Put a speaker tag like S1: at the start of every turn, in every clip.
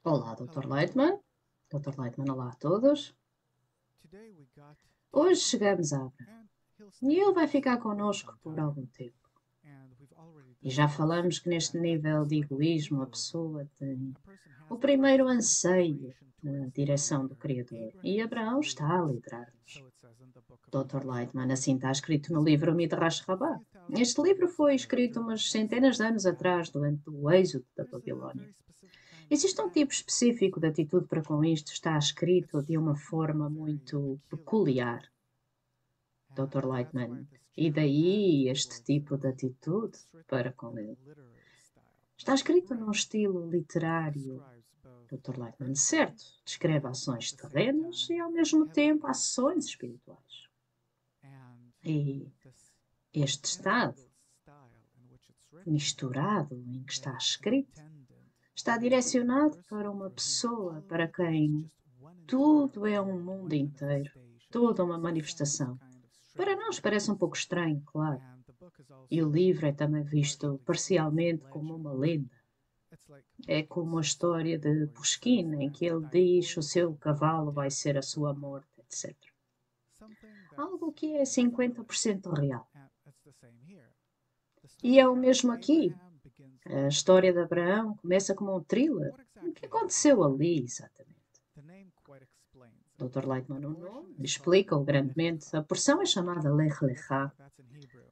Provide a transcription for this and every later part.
S1: Olá, Dr. Lightman. Dr. Lightman, olá a todos. Hoje chegamos a Abraham e ele vai ficar connosco por algum tempo. E já falamos que neste nível de egoísmo a pessoa tem o primeiro anseio na direção do Criador. E Abraão está a liderar-nos. Dr. Lightman, assim está escrito no livro Midrash Rabbah. Este livro foi escrito umas centenas de anos atrás, durante o êxodo da Babilónia. Existe um tipo específico de atitude para com isto, está escrito de uma forma muito peculiar, Dr. Lightman. E daí este tipo de atitude para com ele. Está escrito num estilo literário, Dr. Lightman, certo? Descreve ações terrenas e, ao mesmo tempo, ações espirituais. E este estado misturado em que está escrito está direcionado para uma pessoa para quem tudo é um mundo inteiro, toda uma manifestação. Para nós parece um pouco estranho, claro. E o livro é também visto parcialmente como uma lenda. É como a história de Pushkin, em que ele diz o seu cavalo vai ser a sua morte, etc. Algo que é 50% real. E é o mesmo aqui. A história de Abraão começa como um thriller. O que aconteceu ali, exatamente? Dr. Lightman, o nome explica-o grandemente. A porção é chamada Lech Lechá.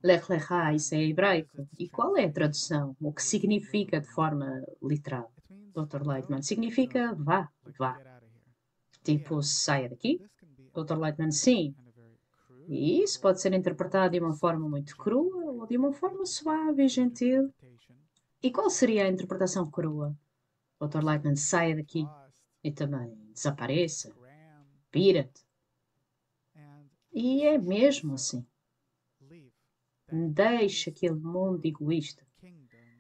S1: Lech Lechá, isso é hebraico. E qual é a tradução? O que significa de forma literal? Dr. Lightman, significa vá, vá. Tipo, saia daqui? Dr. Lightman, sim. E isso pode ser interpretado de uma forma muito crua ou de uma forma suave e gentil. E qual seria a interpretação crua? Dr. Lightman, saia daqui. E também desapareça. Pira-te. E é mesmo assim. Deixe aquele mundo egoísta,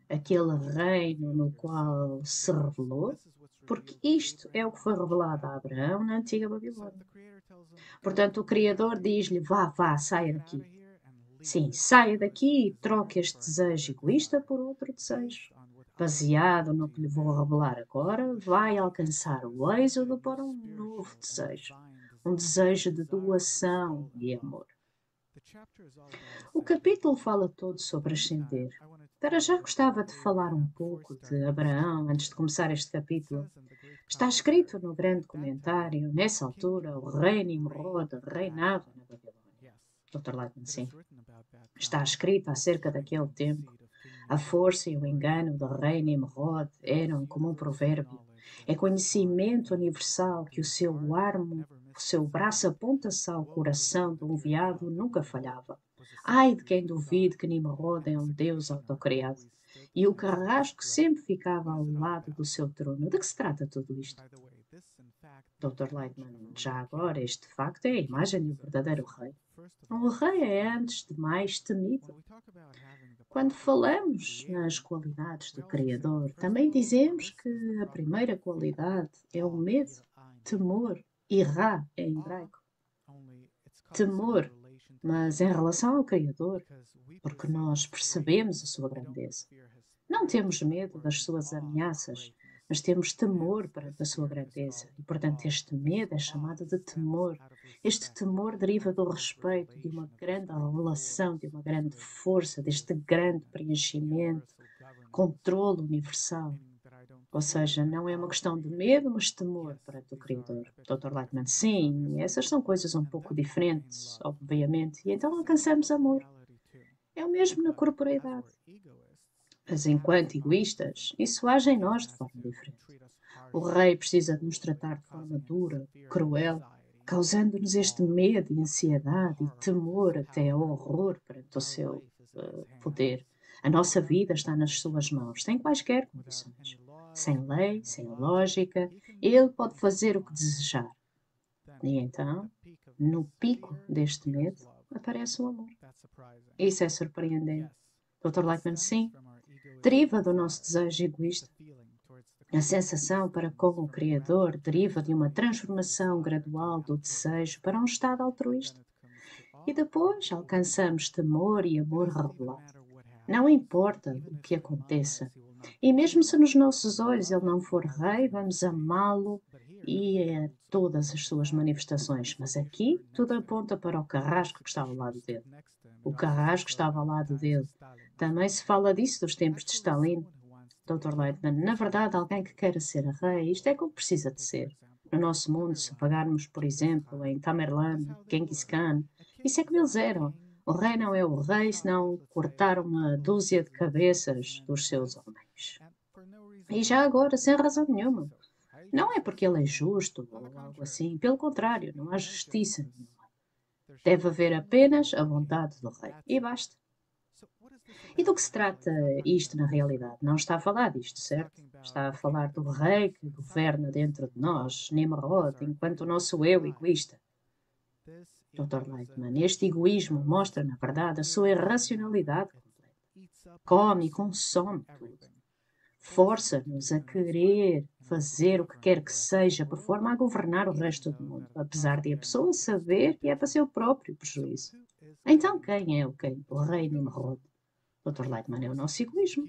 S1: aquele reino no qual se revelou, porque isto é o que foi revelado a Abraão na antiga Babilônia. Portanto, o Criador diz-lhe, vá, vá, saia daqui. Sim, saia daqui e troque este desejo egoísta por outro desejo. Baseado no que lhe vou revelar agora, vai alcançar o êxodo para um novo desejo. Um desejo de doação e amor. O capítulo fala todo sobre ascender. Para já gostava de falar um pouco de Abraão antes de começar este capítulo. Está escrito no grande comentário, nessa altura, o rei Nimrod reinava na Babilônia. Dr. Lightman, sim. Está escrito acerca daquele tempo. A força e o engano do rei Nimrod eram como um provérbio. É conhecimento universal que o seu braço aponta-se ao coração do enviado nunca falhava. Ai de quem duvide que Nimrod é um deus autocriado. E o carrasco sempre ficava ao lado do seu trono. De que se trata tudo isto? Dr. Lightman, já agora, este facto é a imagem do verdadeiro rei. Um rei é, antes de mais, temido. Quando falamos nas qualidades do Criador, também dizemos que a primeira qualidade é o medo, temor, irá em hebraico. Temor, mas em relação ao Criador, porque nós percebemos a sua grandeza. Não temos medo das suas ameaças, mas temos temor perante a sua grandeza. E, portanto, este medo é chamado de temor. Este temor deriva do respeito, de uma grande relação, de uma grande força, deste grande preenchimento, controle universal. Ou seja, não é uma questão de medo, mas temor perante o Criador. Dr. Lightman, sim, essas são coisas um pouco diferentes, obviamente, e então alcançamos amor. É o mesmo na corporeidade. Mas enquanto egoístas, isso age em nós de forma diferente. O rei precisa de nos tratar de forma dura, cruel, causando-nos este medo e ansiedade e temor até ao horror perante o seu poder. A nossa vida está nas suas mãos, sem quaisquer condições. Sem lei, sem lógica, ele pode fazer o que desejar. E então, no pico deste medo, aparece o amor. Isso é surpreendente. Dr. Lightman, sim, deriva do nosso desejo egoísta. A sensação para com o Criador deriva de uma transformação gradual do desejo para um estado altruísta. E depois alcançamos temor e amor revelado. Não importa o que aconteça, E mesmo se nos nossos olhos ele não for rei, vamos amá-lo e a todas as suas manifestações. Mas aqui tudo aponta para o carrasco que está ao lado dele. O carrasco estava ao lado dele. Também se fala disso dos tempos de Stalin. Dr. Leitman, na verdade, alguém que queira ser rei, isto é como precisa de ser. No nosso mundo, se pegarmos, por exemplo, em Tamerlane, Genghis Khan, isso é como eles eram. O rei não é o rei se não cortar uma dúzia de cabeças dos seus homens. E já agora, sem razão nenhuma. Não é porque ele é justo ou algo assim. Pelo contrário, não há justiça nenhuma. Deve haver apenas a vontade do rei. E basta. E do que se trata isto na realidade? Não está a falar disto, certo? Está a falar do rei que governa dentro de nós, Nimrod, enquanto o nosso eu egoísta. Dr. Leitman, este egoísmo mostra, na verdade, a sua irracionalidade completa. Come e consome tudo. Força-nos a querer fazer o que quer que seja, por forma a governar o resto do mundo, apesar de a pessoa saber que é para seu próprio prejuízo. Então quem é o quem? O rei Nimrod. Dr. Leitman, é o nosso egoísmo,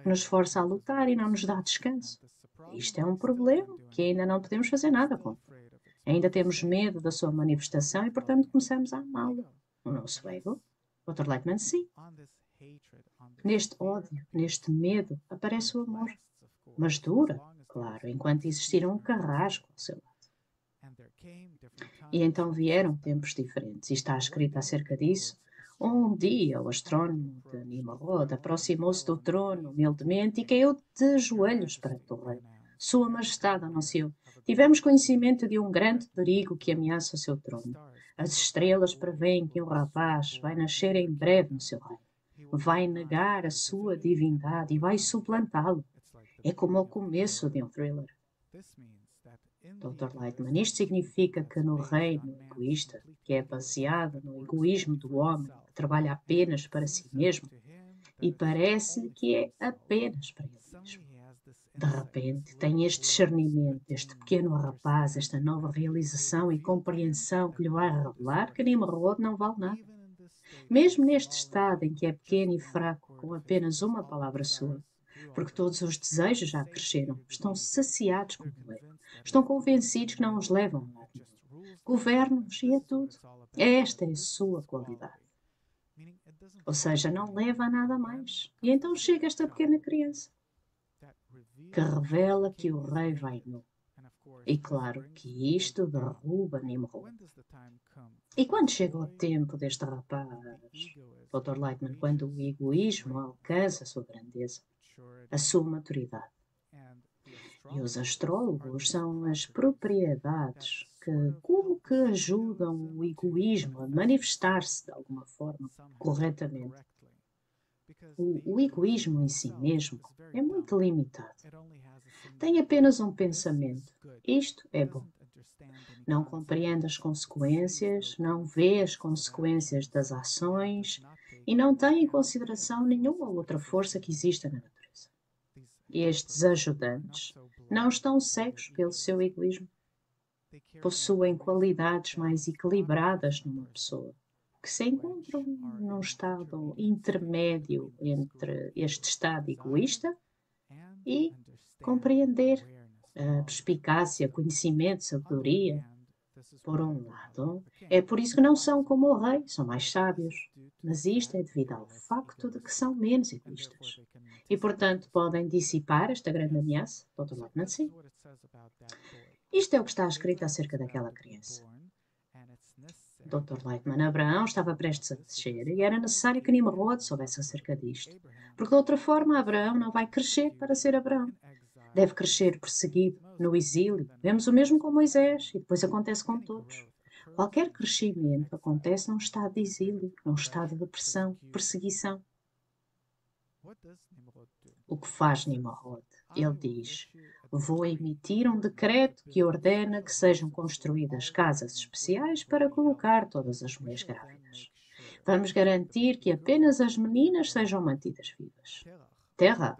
S1: que nos força a lutar e não nos dá descanso. Isto é um problema que ainda não podemos fazer nada com. Ainda temos medo da sua manifestação e, portanto, começamos a amá-lo. O nosso ego? Dr. Leitman, sim. Neste ódio, neste medo, aparece o amor. Mas dura, claro, enquanto existir um carrasco ao seu lado. E então vieram tempos diferentes, e está escrito acerca disso. Um dia o astrónomo de Nimrod aproximou-se do trono humildemente e caiu de joelhos perante o rei. Sua Majestade anunciou: tivemos conhecimento de um grande perigo que ameaça o seu trono. As estrelas preveem que um rapaz vai nascer em breve no seu reino. Vai negar a sua divindade e vai suplantá-lo. É como o começo de um thriller. Dr. Leitman, isto significa que no reino egoísta, que é baseado no egoísmo do homem, que trabalha apenas para si mesmo, e parece que é apenas para ele mesmo. De repente, tem este discernimento, este pequeno rapaz, esta nova realização e compreensão que lhe vai revelar que Nimrod não vale nada. Mesmo neste estado em que é pequeno e fraco, com apenas uma palavra sua, porque todos os desejos já cresceram, estão saciados com o ego, estão convencidos que não os levam a nada. Governa-os e é tudo. Esta é a sua qualidade. Ou seja, não leva a nada mais. E então chega esta pequena criança, que revela que o rei vai nu. E claro que isto derruba Nimrod. E quando chega o tempo deste rapaz, Dr. Leitman, quando o egoísmo alcança a sua grandeza, a sua maturidade. E os astrólogos são as propriedades que, como que ajudam o egoísmo a manifestar-se de alguma forma corretamente. O egoísmo em si mesmo é muito limitado. Tem apenas um pensamento. Isto é bom. Não compreende as consequências, não vê as consequências das ações e não tem em consideração nenhuma outra força que exista na natureza. Estes ajudantes não estão cegos pelo seu egoísmo. Possuem qualidades mais equilibradas numa pessoa, que se encontram num estado intermédio entre este estado egoísta e compreender a perspicácia, conhecimento, sabedoria. Por um lado, é por isso que não são como o rei, são mais sábios. Mas isto é devido ao facto de que são menos egoístas. E, portanto, podem dissipar esta grande ameaça. Dr. Leitman, sim. Isto é o que está escrito acerca daquela criança. Dr. Leitman, Abraão estava prestes a descer e era necessário que Nimrod soubesse acerca disto. Porque, de outra forma, Abraão não vai crescer para ser Abraão. Deve crescer perseguido, no exílio. Vemos o mesmo com Moisés e depois acontece com todos. Qualquer crescimento acontece num estado de exílio, num estado de pressão, perseguição. O que faz Nimrod? Ele diz: vou emitir um decreto que ordena que sejam construídas casas especiais para colocar todas as mulheres grávidas. Vamos garantir que apenas as meninas sejam mantidas vivas. Terra,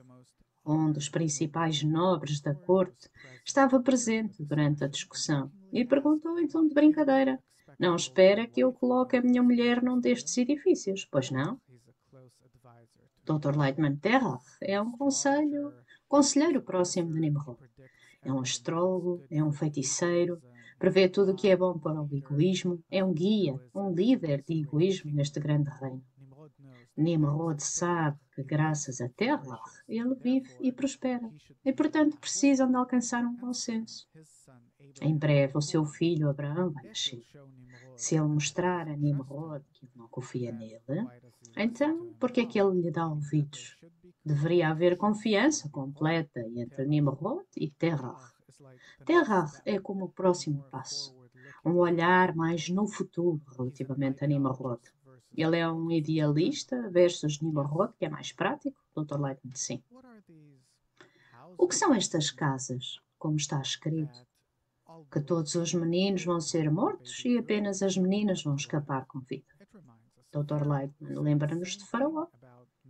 S1: um dos principais nobres da corte, estava presente durante a discussão e perguntou em tom de brincadeira: não espera que eu coloque a minha mulher num destes edifícios, pois não? Dr. Lightman Terra é um conselheiro próximo de Nimrod. É um astrólogo, é um feiticeiro, prevê tudo o que é bom para o egoísmo, é um guia, um líder de egoísmo neste grande reino. Nimrod sabe que, graças a Terra, ele vive e prospera, e, portanto, precisam de alcançar um consenso. Em breve, o seu filho Abraão vai nascer. Se ele mostrar a Nimrod que ele não confia nele, então, por que é que ele lhe dá ouvidos? Deveria haver confiança completa entre Nimrod e Terah. Terah é como o próximo passo, um olhar mais no futuro relativamente a Nimrod. Ele é um idealista versus Nimrod, que é mais prático. Dr. Lightman, sim. O que são estas casas, como está escrito? Que todos os meninos vão ser mortos e apenas as meninas vão escapar com vida. Dr. Lightman lembra-nos de Faraó,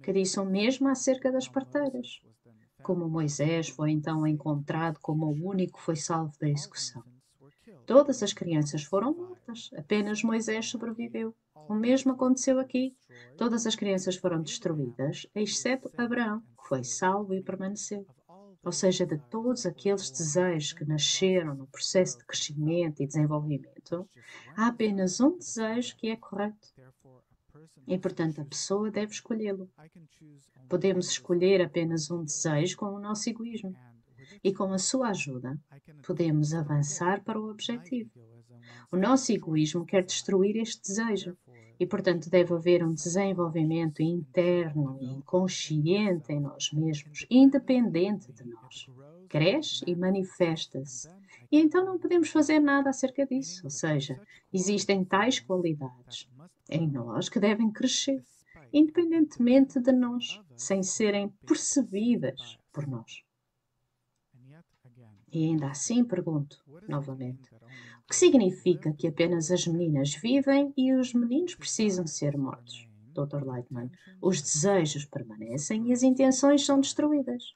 S1: que disse o mesmo acerca das parteiras. Como Moisés foi então encontrado como o único que foi salvo da execução. Todas as crianças foram mortas, apenas Moisés sobreviveu. O mesmo aconteceu aqui. Todas as crianças foram destruídas, exceto Abraão, que foi salvo e permaneceu. Ou seja, de todos aqueles desejos que nasceram no processo de crescimento e desenvolvimento, há apenas um desejo que é correto. E, portanto, a pessoa deve escolhê-lo. Podemos escolher apenas um desejo com o nosso egoísmo. E com a sua ajuda, podemos avançar para o objetivo. O nosso egoísmo quer destruir este desejo. E, portanto, deve haver um desenvolvimento interno e inconsciente em nós mesmos, independente de nós. Cresce e manifesta-se. E então não podemos fazer nada acerca disso. Ou seja, existem tais qualidades em nós que devem crescer, independentemente de nós, sem serem percebidas por nós. E ainda assim pergunto, novamente, o que significa que apenas as meninas vivem e os meninos precisam ser mortos? Dr. Lightman, os desejos permanecem e as intenções são destruídas.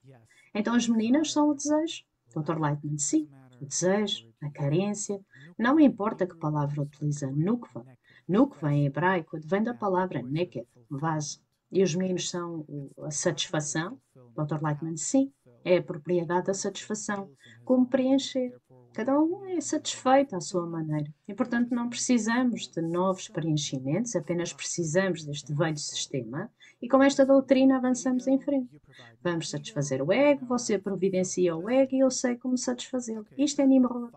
S1: Então as meninas são o desejo? Dr. Lightman, sim, o desejo, a carência, não importa que palavra utiliza, nukva. Nukva em hebraico vem da palavra neked, vaso. E os meninos são a satisfação? Dr. Lightman, sim, é a propriedade da satisfação. Como preencher? Cada um é satisfeito à sua maneira. E, portanto, não precisamos de novos preenchimentos, apenas precisamos deste velho sistema. E com esta doutrina avançamos em frente. Vamos satisfazer o ego, você providencia o ego e eu sei como satisfazê-lo. Isto é Nimrod.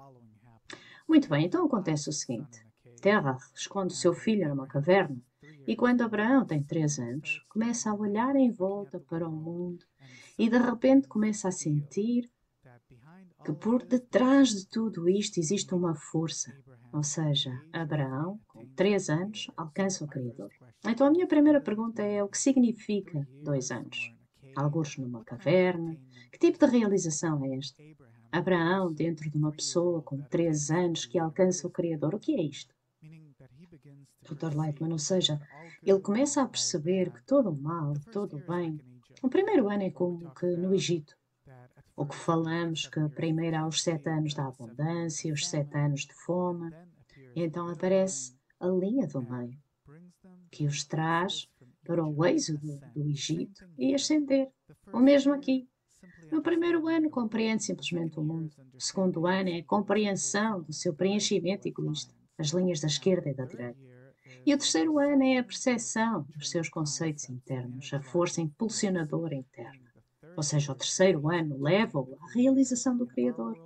S1: Muito bem, então acontece o seguinte. Terra esconde o seu filho numa caverna e quando Abraão tem 3 anos, começa a olhar em volta para o mundo e de repente começa a sentir que por detrás de tudo isto existe uma força. Ou seja, Abraão, com 3 anos, alcança o Criador. Então a minha primeira pergunta é o que significa 2 anos? Alguns numa caverna? Que tipo de realização é esta? Abraão dentro de uma pessoa com 3 anos que alcança o Criador. O que é isto? Dr. Lightman, ou seja, ele começa a perceber que todo o mal, todo o bem, o primeiro ano é como que no Egito, o que falamos que primeiro há os 7 anos da abundância, os 7 anos de fome, e então aparece a linha do meio, que os traz para o êxodo do Egito e ascender. O mesmo aqui. No primeiro ano compreende simplesmente o mundo. O segundo ano é a compreensão do seu preenchimento egoísta, as linhas da esquerda e da direita. E o terceiro ano é a percepção dos seus conceitos internos, a força impulsionadora interna. Ou seja, o terceiro ano leva-o à realização do Criador.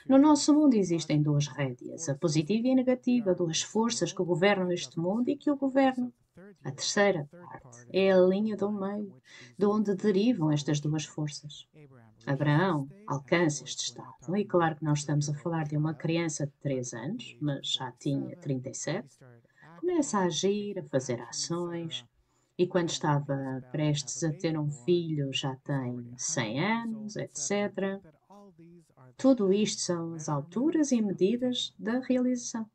S1: No nosso mundo existem 2 rédeas, a positiva e a negativa, 2 forças que governam este mundo e que o governam. A terceira parte é a linha do meio, de onde derivam estas 2 forças. Abraão alcança este estado, e claro que nós estamos a falar de uma criança de 3 anos, mas já tinha 37, começa a agir, a fazer ações, e quando estava prestes a ter um filho já tem 100 anos, etc. Tudo isto são as alturas e medidas da realização.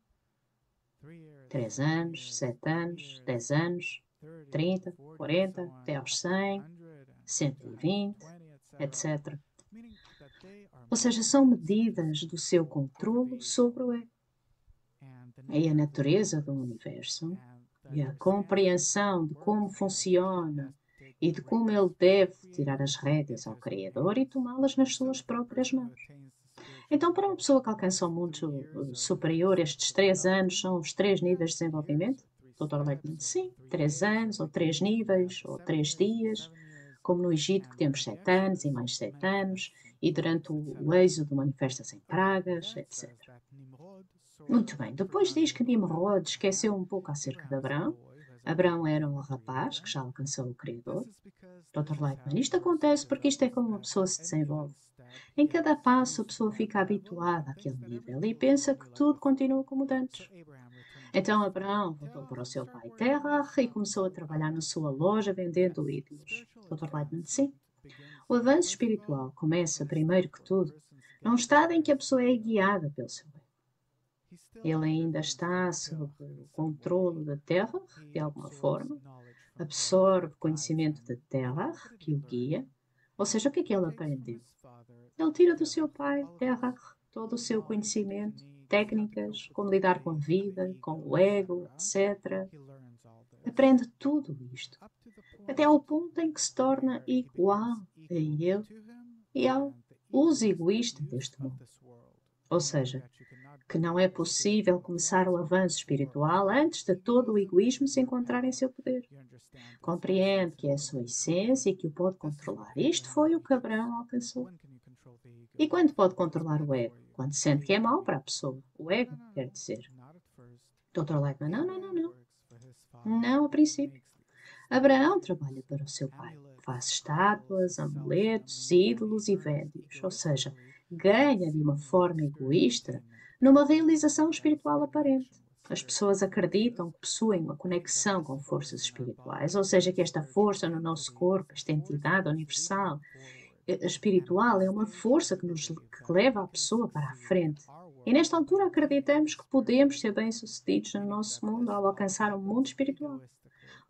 S1: 3 anos, 7 anos, 10 anos, 30, 40, até aos 100, 120, etc. Ou seja, são medidas do seu controlo sobre o ego. É a natureza do universo e a compreensão de como funciona e de como ele deve tirar as rédeas ao Criador e tomá-las nas suas próprias mãos. Então, para uma pessoa que alcança um mundo superior, estes 3 anos são os 3 níveis de desenvolvimento? Dr. Leitman, sim, 3 anos, ou 3 níveis, ou 3 dias, como no Egito que temos 7 anos e mais 7 anos, e durante o êxodo manifesta-se em pragas, etc. Muito bem, depois diz que Nimrod esqueceu um pouco acerca de Abraão. Abraão era um rapaz que já alcançou o Criador. Dr. Leitman, isto acontece porque isto é como uma pessoa se desenvolve. Em cada passo a pessoa fica habituada àquele nível e pensa que tudo continua como antes. Então Abraão voltou para o seu pai Terah e começou a trabalhar na sua loja vendendo ídolos. Dr. Leitman, sim. O avanço espiritual começa, primeiro que tudo, num estado em que a pessoa é guiada pelo seu ego. Ele ainda está sob o controle da Terra, de alguma forma, absorve conhecimento da Terra, que o guia. Ou seja, o que é que ele aprendeu? Ele tira do seu pai, Terra, todo o seu conhecimento, técnicas, como lidar com a vida, com o ego, etc. Aprende tudo isto, até ao ponto em que se torna igual a ele e aos egoístas deste mundo. Ou seja, que não é possível começar o avanço espiritual antes de todo o egoísmo se encontrar em seu poder. Compreende que é a sua essência e que o pode controlar. Isto foi o que Abraão alcançou. E quando pode controlar o ego? Quando sente que é mau para a pessoa. O ego, quer dizer. Dr. Leitman, não. Não a princípio. Abraão trabalha para o seu pai. Faz estátuas, amuletos, ídolos e vende-os. Ou seja, ganha de uma forma egoísta numa realização espiritual aparente. As pessoas acreditam que possuem uma conexão com forças espirituais, ou seja, que esta força no nosso corpo, esta entidade universal, espiritual, é uma força que leva a pessoa para a frente. E nesta altura acreditamos que podemos ser bem-sucedidos no nosso mundo ao alcançar um mundo espiritual.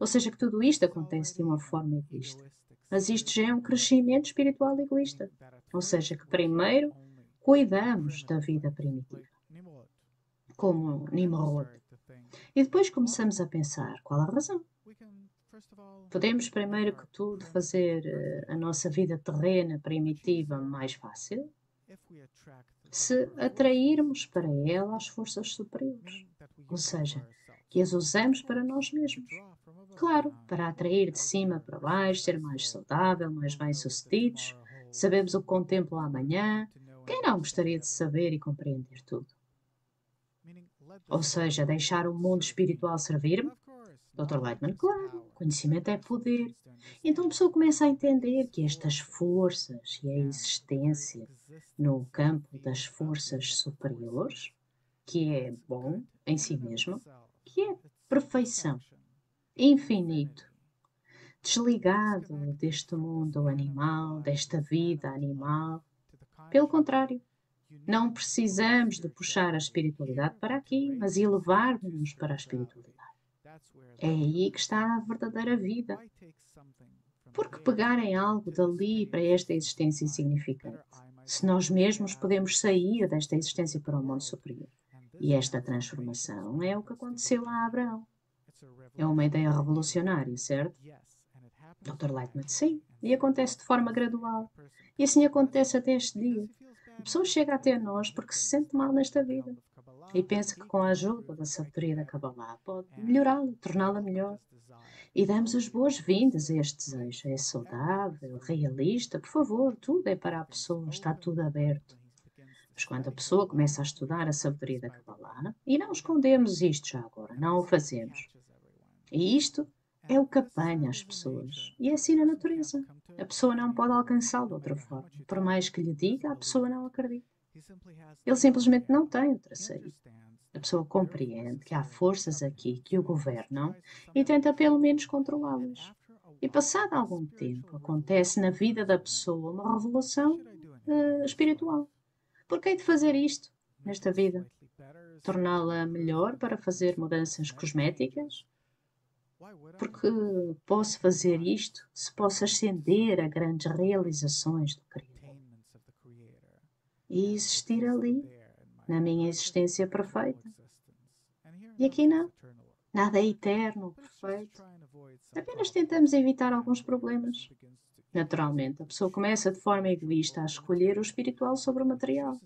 S1: Ou seja, que tudo isto acontece de uma forma egoísta. Mas isto já é um crescimento espiritual egoísta. Ou seja, que primeiro cuidamos da vida primitiva, como Nimrod. E depois começamos a pensar qual a razão. Podemos, primeiro que tudo, fazer a nossa vida terrena primitiva mais fácil se atrairmos para ela as forças superiores. Ou seja, que as usamos para nós mesmos. Claro, para atrair de cima para baixo, ser mais saudável, mais bem-sucedidos, sabemos o que contempla amanhã. Quem não gostaria de saber e compreender tudo? Ou seja, deixar o mundo espiritual servir-me? Dr. Leitman, claro, conhecimento é poder. Então a pessoa começa a entender que estas forças e a existência no campo das forças superiores, que é bom em si mesmo, que é perfeição, infinito, desligado deste mundo animal, desta vida animal. Pelo contrário, não precisamos de puxar a espiritualidade para aqui, mas elevar-nos para a espiritualidade. É aí que está a verdadeira vida. Por que pegar em algo dali para esta existência insignificante? Se nós mesmos podemos sair desta existência para o mundo superior. E esta transformação é o que aconteceu a Abraão. É uma ideia revolucionária, certo? Dr. Leitman, sim. E acontece de forma gradual. E assim acontece até este dia. A pessoa chega até nós porque se sente mal nesta vida e pensa que com a ajuda da sabedoria da Kabbalah pode melhorá-la, torná-la melhor. E damos as boas-vindas a este desejo. É saudável, realista, por favor, tudo é para a pessoa, está tudo aberto. Mas quando a pessoa começa a estudar a sabedoria da Kabbalah, e não escondemos isto já agora, não o fazemos. E isto é o que apanha as pessoas. E é assim na natureza. A pessoa não pode alcançá-lo de outra forma. Por mais que lhe diga, a pessoa não acredita. Ele simplesmente não tem outra saída. A pessoa compreende que há forças aqui que o governam e tenta pelo menos controlá-las. E passado algum tempo, acontece na vida da pessoa uma revolução espiritual. Por que hei de fazer isto nesta vida? Torná-la melhor para fazer mudanças cosméticas? Porque posso fazer isto se posso ascender a grandes realizações do Criador e existir ali, na minha existência perfeita. E aqui não. Nada é eterno, perfeito. Apenas tentamos evitar alguns problemas. Naturalmente, a pessoa começa de forma egoísta a escolher o espiritual sobre o material.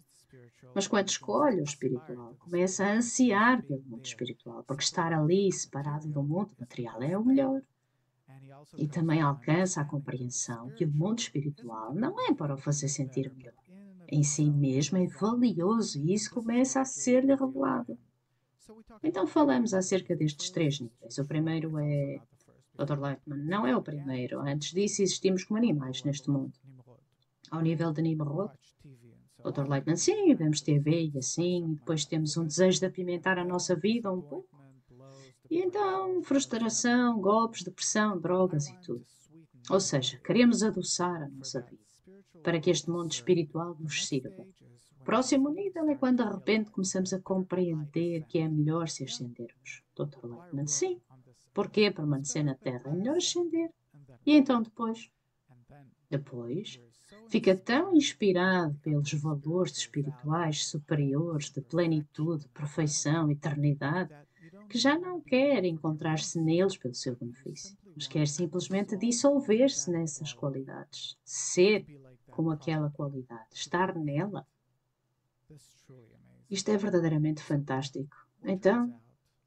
S1: Mas quando escolhe o espiritual, começa a ansiar pelo mundo espiritual, porque estar ali separado do mundo material é o melhor. E também alcança a compreensão que o mundo espiritual não é para o fazer sentir melhor. Em si mesmo é valioso e isso começa a ser-lhe revelado. Então falamos acerca destes 3 níveis. O primeiro é, Dr. Lightman, não é o primeiro. Antes disso existimos como animais neste mundo. Ao nível de Nimrod, Dr. Lightman, sim, vemos TV e assim, e depois temos um desejo de apimentar a nossa vida um pouco. E então, frustração, golpes, depressão, drogas e tudo. Ou seja, queremos adoçar a nossa vida para que este mundo espiritual nos sirva. O próximo nível é quando de repente começamos a compreender que é melhor se ascendermos. Dr. Lightman, sim. Porquê permanecer na Terra? É melhor ascender. E então depois? Depois, fica tão inspirado pelos valores espirituais superiores de plenitude, perfeição, eternidade, que já não quer encontrar-se neles pelo seu benefício, mas quer simplesmente dissolver-se nessas qualidades, ser como aquela qualidade, estar nela. Isto é verdadeiramente fantástico. Então,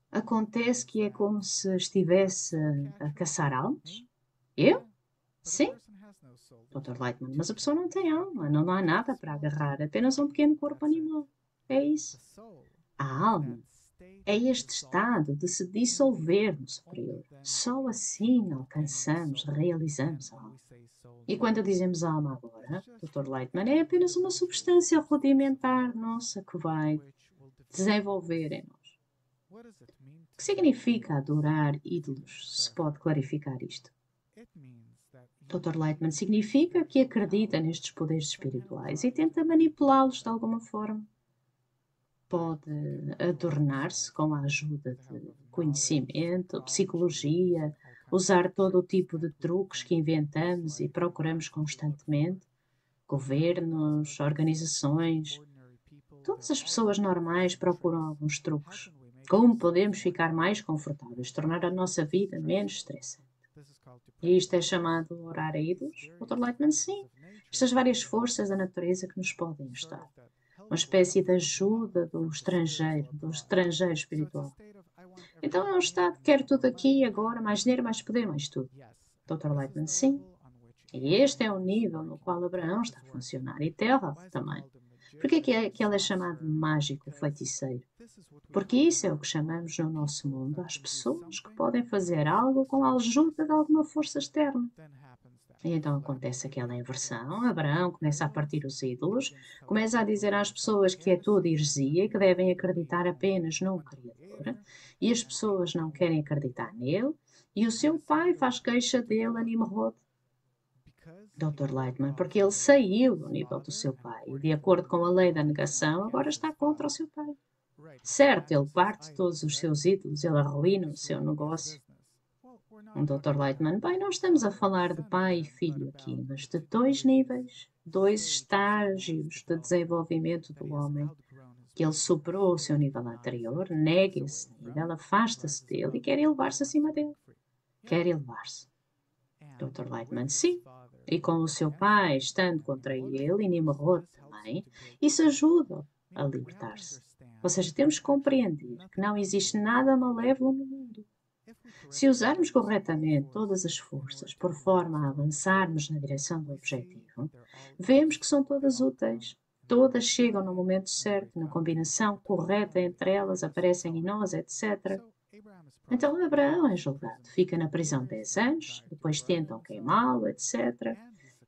S1: acontece que é como se estivesse a caçar almas? Eu? Sim. Dr. Lightman, mas a pessoa não tem alma, não há nada para agarrar, apenas um pequeno corpo animal. É isso. A alma é este estado de se dissolver no superior. Só assim alcançamos, realizamos a alma. E quando dizemos alma agora, Dr. Lightman, é apenas uma substância rudimentar nossa que vai desenvolver em nós. O que significa adorar ídolos? Se pode clarificar isto? Dr. Lightman, significa que acredita nestes poderes espirituais e tenta manipulá-los de alguma forma. Pode adornar-se com a ajuda de conhecimento, psicologia, usar todo o tipo de truques que inventamos e procuramos constantemente. Governos, organizações, todas as pessoas normais procuram alguns truques. Como podemos ficar mais confortáveis, tornar a nossa vida menos estressante? E isto é chamado orar a ídolos? Dr. Lightman, sim. Estas várias forças da natureza que nos podem ajudar. Uma espécie de ajuda do estrangeiro espiritual. Então é um estado que quer tudo aqui e agora, mais dinheiro, mais poder, mais tudo. Dr. Lightman, sim. E este é o nível no qual Abraão está a funcionar, e Terra também. Por que ele é chamado mágico, feiticeiro? Porque isso é o que chamamos no nosso mundo às pessoas que podem fazer algo com a ajuda de alguma força externa. E então acontece aquela inversão, Abraão começa a partir os ídolos, começa a dizer às pessoas que é tudo heresia e que devem acreditar apenas num Criador, e as pessoas não querem acreditar nele, e o seu pai faz queixa dele a Nimrod. Dr. Lightman, porque ele saiu do nível do seu pai e, de acordo com a lei da negação, agora está contra o seu pai. Certo, ele parte todos os seus ídolos, ele arruína o seu negócio. Dr. Lightman, bem, não estamos a falar de pai e filho aqui, mas de 2 níveis, 2 estágios de desenvolvimento do homem, que ele superou o seu nível anterior, nega esse nível, afasta-se dele e quer elevar-se acima dele. Quer elevar-se. Dr. Lightman, sim. E com o seu pai estando contra ele, e Nimrod também, isso ajuda a libertar-se. Ou seja, temos que compreender que não existe nada malévolo no mundo. Se usarmos corretamente todas as forças por forma a avançarmos na direção do objetivo, vemos que são todas úteis. Todas chegam no momento certo, na combinação correta entre elas, aparecem em nós, etc. Então Abraão é julgado, fica na prisão 10 anos, depois tentam queimá-lo, etc.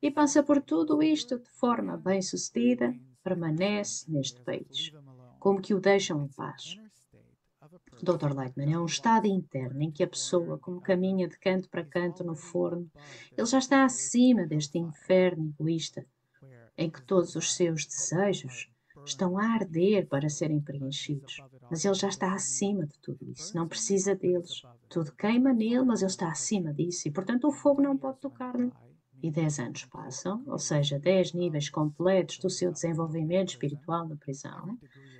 S1: E passa por tudo isto de forma bem-sucedida, permanece neste país, como que o deixam em paz. Dr. Lightman, é um estado interno em que a pessoa, como caminha de canto para canto no forno, ele já está acima deste inferno egoísta, em que todos os seus desejos estão a arder para serem preenchidos. Mas ele já está acima de tudo isso, não precisa deles. Tudo queima nele, mas ele está acima disso e, portanto, o fogo não pode tocar-lhe. E 10 anos passam, ou seja, 10 níveis completos do seu desenvolvimento espiritual na prisão.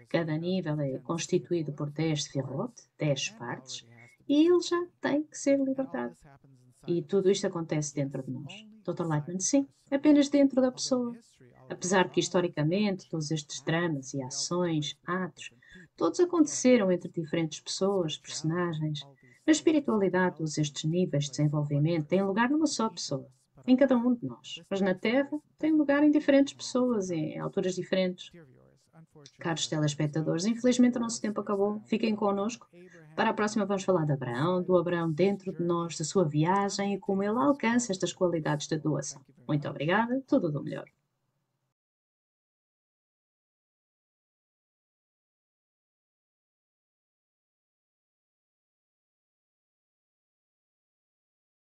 S1: Cada nível é constituído por 10 sefirot, 10 partes, e ele já tem que ser libertado. E tudo isto acontece dentro de nós. Dr. Lightman, sim, apenas dentro da pessoa. Apesar de que, historicamente, todos estes dramas e ações, atos, todos aconteceram entre diferentes pessoas, personagens. Na espiritualidade, todos estes níveis de desenvolvimento têm lugar numa só pessoa, em cada um de nós. Mas na Terra, têm lugar em diferentes pessoas, em alturas diferentes. Caros telespectadores, infelizmente o nosso tempo acabou. Fiquem connosco. Para a próxima vamos falar de Abraão, do Abraão dentro de nós, da sua viagem e como ele alcança estas qualidades de doação. Muito obrigada, tudo do melhor.